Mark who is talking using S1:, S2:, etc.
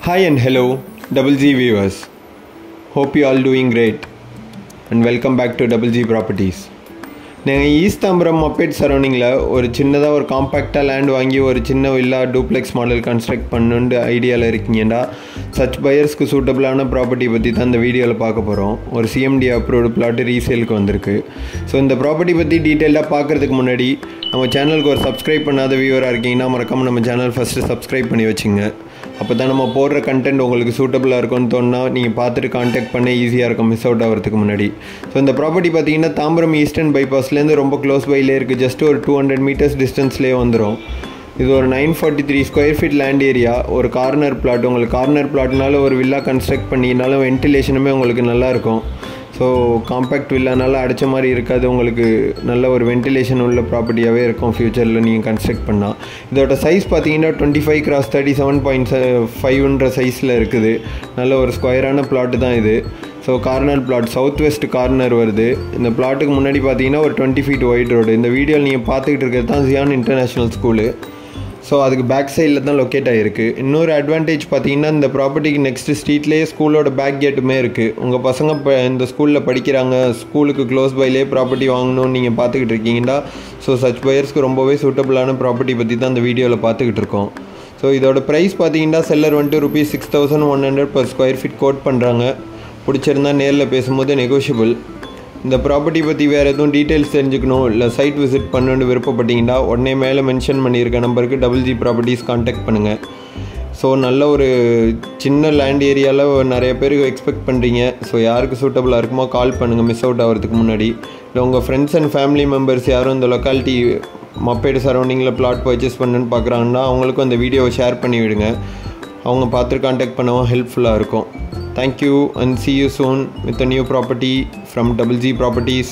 S1: Hi and hello, Double G viewers. Hope you all doing great and welcome back to Double G Properties. நீங்கள் east Tambaram மப்பேட் சரௌண்டிங்கில் ஒரு சின்னதாக ஒரு காம்பேக்டாக land வாங்கி ஒரு சின்ன வில்லா டூப்ளெக்ஸ் மாடல் கன்ஸ்ட்ரக்ட் பண்ணுன்னு ஐடியாவில் இருக்கீங்கன்னா சச் பையர்ஸ்க்கு சூட்டபிளான ப்ராப்பர்ட்டி பற்றி தான் இந்த வீடியோவில் பார்க்க போகிறோம். ஒரு சிஎம்டி அப்ரூவ்டு பிளாட்டு ரீசேலுக்கு வந்திருக்கு. ஸோ இந்த ப்ராப்பர்ட்டி பற்றி டீட்டெயிலாக பார்க்குறதுக்கு முன்னாடி நம்ம சேனலுக்கு ஒரு சப்ஸ்கிரைப் பண்ணாத வியூவராக இருக்கீங்கன்னா மறக்காமல் நம்ம சேனல் ஃபஸ்ட்டு சப்ஸ்கிரைப் பண்ணி வச்சுங்க. அப்போ தான் நம்ம போடுற கண்டென்ட் உங்களுக்கு சூட்டபிளாக இருக்கும்னு தோணுனா நீங்கள் பார்த்துட்டு கான்டாக்ட் பண்ண ஈஸியாக இருக்கும் மிஸ் அவுட் ஆகிறதுக்கு முன்னாடி. ஸோ இந்த ப்ராப்பர்ட்டி பார்த்தீங்கன்னா தாம்பரம் ஈஸ்டர்ன் பைபாஸ்லேருந்து ரொம்ப க்ளோஸ் பைலே இருக்குது. ஜஸ்ட் ஒரு 200 மீட்டர்ஸ் டிஸ்டன்ஸ்லேயே வந்துடும். இது ஒரு 943 ஸ்கொயர் ஃபீட் லேண்ட் ஏரியா. ஒரு கார்னர் பிளாட். உங்களுக்கு கார்னர் பிளாட்னால ஒரு வில்லா கன்ஸ்ட்ரக்ட் பண்ணினாலும் வென்டிலேஷனுமே உங்களுக்கு நல்லாயிருக்கும். ஸோ காம்பேக்ட் வில்லானால அடைச்ச மாதிரி இருக்காது. உங்களுக்கு நல்ல ஒரு வென்டிலேஷன் உள்ள ப்ராப்பர்ட்டியாகவே இருக்கும் ஃப்யூச்சரில் நீங்கள் கன்ஸ்ட்ரக்ட் பண்ணால். இதோட சைஸ் பார்த்தீங்கன்னா 25x37.5 சைஸில் இருக்குது. நல்ல ஒரு ஸ்கொயரான பிளாட்டு தான் இது. So corner plot south west corner வருது. இந்த பிளாட்டுக்கு முன்னாடி பார்த்தீங்கன்னா ஒரு 20 feet ஒயிட் ரோடு. இந்த வீடியோவில் நீங்கள் பார்த்துக்கிட்டு இருக்கிறது தான் ஜியான் இன்டர்நேஷ்னல் ஸ்கூலு. ஸோ அதுக்கு பேக் சைடில் தான் லொக்கேட் ஆகிருக்கு. இன்னொரு அட்வான்டேஜ் பார்த்தீங்கன்னா இந்த ப்ராப்பர்ட்டிக்கு நெக்ஸ்ட் ஸ்ட்ரீட்லேயே ஸ்கூலோட பேக் கேட்டுமே இருக்குது. உங்கள் பசங்க இப்போ இந்த ஸ்கூலில் படிக்கிறாங்க, ஸ்கூலுக்கு க்ளோஸ் பைலே ப்ராப்பர்ட்டி வாங்கணும்னு நீங்கள் பார்த்துக்கிட்டு இருக்கீங்கன்னா ஸோ சச் பையர்ஸ்க்கு ரொம்பவே சூட்டபிளான ப்ராப்பர்ட்டி பற்றி தான் இந்த வீடியோவில் பார்த்துக்கிட்டு இருக்கோம். ஸோ இதோட ப்ரைஸ் பார்த்தீங்கன்னா செல்லர் வந்துட்டு ₹6,100 per ஸ்கொயர் ஃபீட் கோட் பண்ணுறாங்க. பிடிச்சிருந்தா நேரில் பேசும்போது நெகோஷியபிள். இந்த ப்ராப்பர்ட்டி பற்றி வேறு எதுவும் டீட்டெயில்ஸ் தெரிஞ்சுக்கணும் இல்லை சைட் விசிட் பண்ணணுன்னு விருப்பப்பட்டீங்கன்னா உடனே மேலே மென்ஷன் பண்ணியிருக்க நம்பருக்கு Double G ப்ராப்பர்ட்டிஸ் கான்டாக்ட் பண்ணுங்கள். ஸோ நல்ல ஒரு சின்ன லேண்ட் ஏரியாவில் நிறைய பேருக்கு எக்ஸ்பெக்ட் பண்ணுறீங்க. ஸோ யாருக்கு சூட்டபுளாக இருக்குமோ கால் பண்ணுங்கள் மிஸ் அவுட் ஆகிறதுக்கு முன்னாடி. இல்லை உங்கள் ஃப்ரெண்ட்ஸ் அண்ட் ஃபேமிலி மெம்பர்ஸ் யாரும் இந்த லொக்காலிட்டி மப்பேடு சரௌண்டிங்கில் பிளாட் பர்ச்சேஸ் பண்ணுன்னு பார்க்குறாங்கன்னா அவங்களுக்கும் அந்த வீடியோவை ஷேர் பண்ணி விடுங்க. அவங்க பார்த்து கான்டாக்ட் பண்ணவும் ஹெல்ப்ஃபுல்லாக இருக்கும். Thank you and see you soon with a new property from Double G Properties.